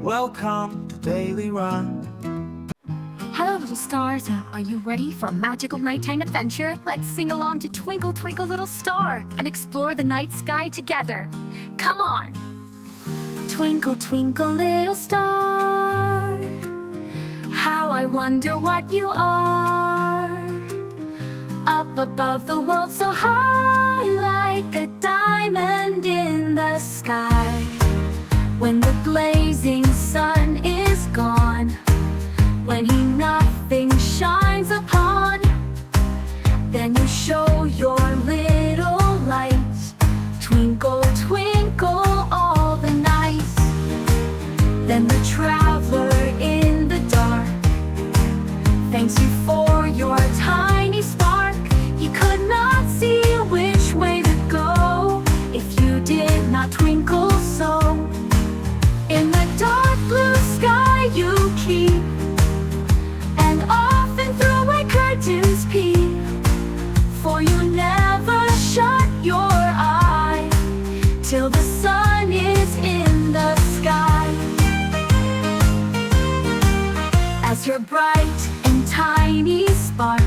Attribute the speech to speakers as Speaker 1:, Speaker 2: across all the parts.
Speaker 1: Welcome to Daily Run.
Speaker 2: Hello little stars, are you ready for a magical nighttime adventure? Let's sing along to Twinkle Twinkle Little Star and explore the night sky together. Come on! Twinkle twinkle little star, how I wonder what you are. Up above the world so high, like a diamond in the sky. When the blazing sun is gone, when nothing shines upon, then you show your little light. Twinkle, twinkle all the night. Then the traveler in the dark thanks you for your tiny spark. He could not see which way to go if you did not twinkle so. In the dark blue sky you keep, and often through away curtains peep, for you never shut your eye till the sun is in the sky. As your bright and tiny spark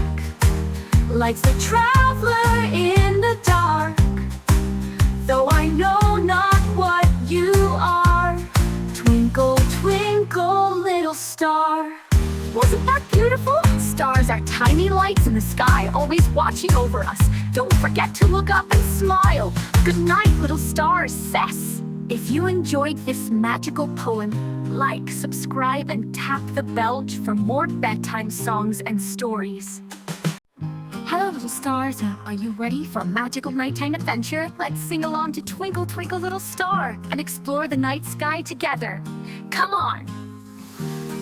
Speaker 2: lights the traveler in the dark, though I know not what you are, twinkle, twinkle, little star. Wasn't that beautiful? Stars are tiny lights in the sky, always watching over us. Don't forget to look up and smile. Good night, little stars, Cess. If you enjoyed this magical poem, like, subscribe, and tap the bell for more bedtime songs and stories. Hello little stars, are you ready for a magical nighttime adventure? Let's sing along to Twinkle Twinkle Little Star and explore the night sky together. Come on!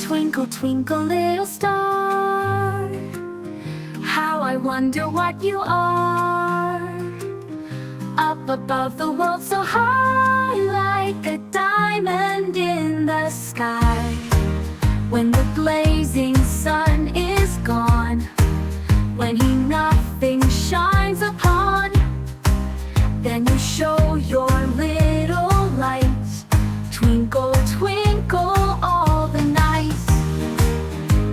Speaker 2: Twinkle twinkle little star, how I wonder what you are. Up above the world so high, like a diamond in the sky. When the blazing sun is gone, when nothing shines upon, then you show your little light. Twinkle, twinkle all the night.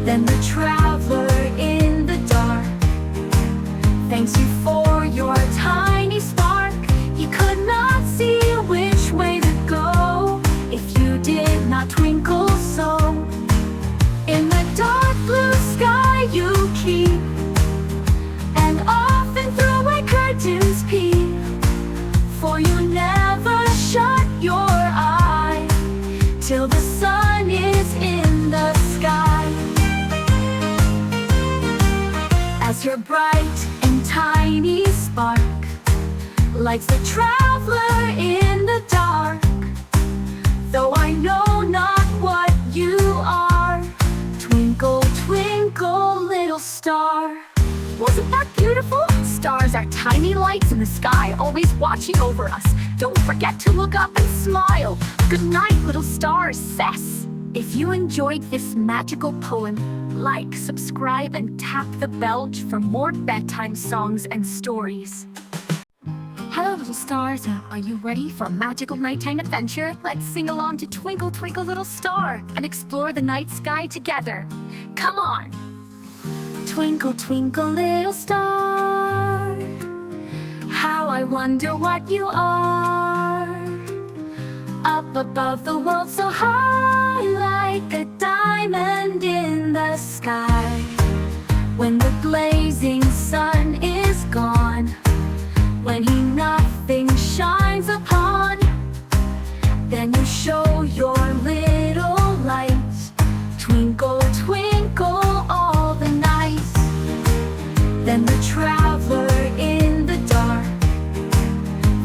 Speaker 2: Then the traveler in the dark thanks you for your tiny spark. He could not see which way to go if you did not twinkle so. In the dark blue sky you keep, and often through away curtains peep, for you never shut your eye till the sun is in the sky. As your bright and tiny spark lights the traveler in the dark, though I know not what you are, twinkle, twinkle, little star. Wasn't that beautiful? Stars are tiny lights in the sky, always watching over us. Don't forget to look up and smile. Good night, little stars, Cess. If you enjoyed this magical poem, like, subscribe, and tap the bell for more bedtime songs and stories. Hello little stars, are you ready for a magical nighttime adventure? Let's sing along to Twinkle Twinkle Little Star and explore the night sky together. Come on! Twinkle twinkle little star, how I wonder what you are. Up above the world so high, like a diamond in the sky. When the blazing sun is gone, when nothing shines upon, then you show your little light. Twinkle, twinkle all the night. Then the traveler in the dark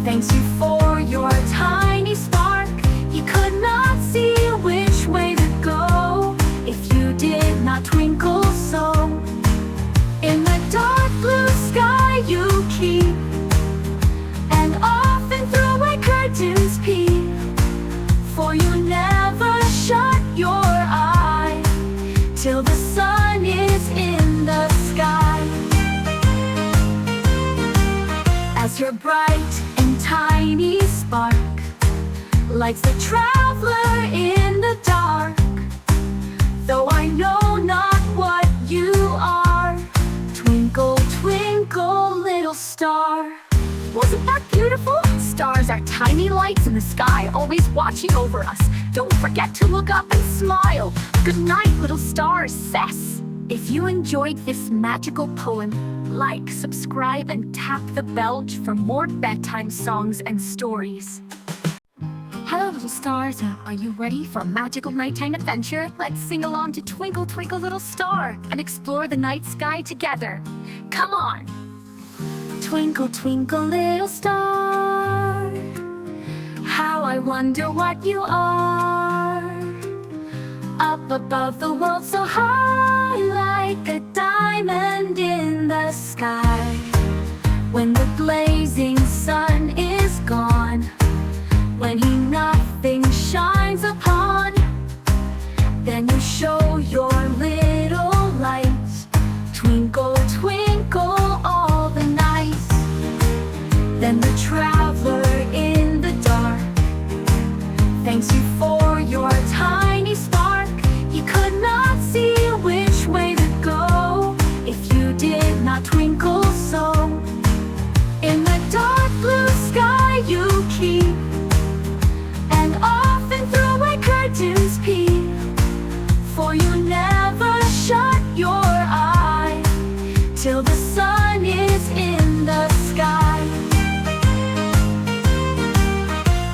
Speaker 2: thanks you for your tiny spark. He could not see which way to go if you did not twinkle so. In the dark blue sky you keep, and often through away curtains peep, for you never shut your eye till the sun is in the sky. As your bright and tiny spark lights the traveler in the dark, tiny lights in the sky, always watching over us. Don't forget to look up and smile. Good night, little stars, Cess. If you enjoyed this magical poem, like, subscribe, and tap the bell for more bedtime songs and stories. Hello, little stars. Are you ready for a magical nighttime adventure? Let's sing along to Twinkle Twinkle Little Star and explore the night sky together. Come on! Twinkle Twinkle Little Star, how I wonder what you are. Up above the world so high, like a diamond in the sky. When the blazing sun is gone, when he nothing shines upon, then you show your little light. Twinkle, twinkle all the night. Then the traveler in the dark thanks you for your tiny spark. He could not see which way to go if you did not twinkle so. In the dark blue sky you keep, and often through away curtains peep, for you never shut your eye till the sun is in the sky.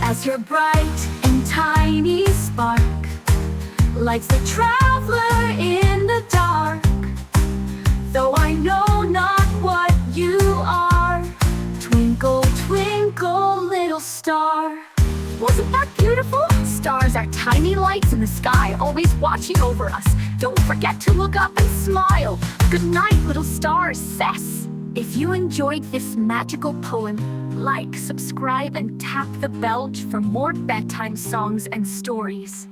Speaker 2: As your bright and tiny spark lights the traveler in the dark, though I know not what you are, twinkle, twinkle, little star. Wasn't that beautiful? Stars are tiny lights in the sky, always watching over us. Don't forget to look up and smile. Good night, little stars, Cess. If you enjoyed this magical poem, like, subscribe, and tap the bell for more bedtime songs and stories.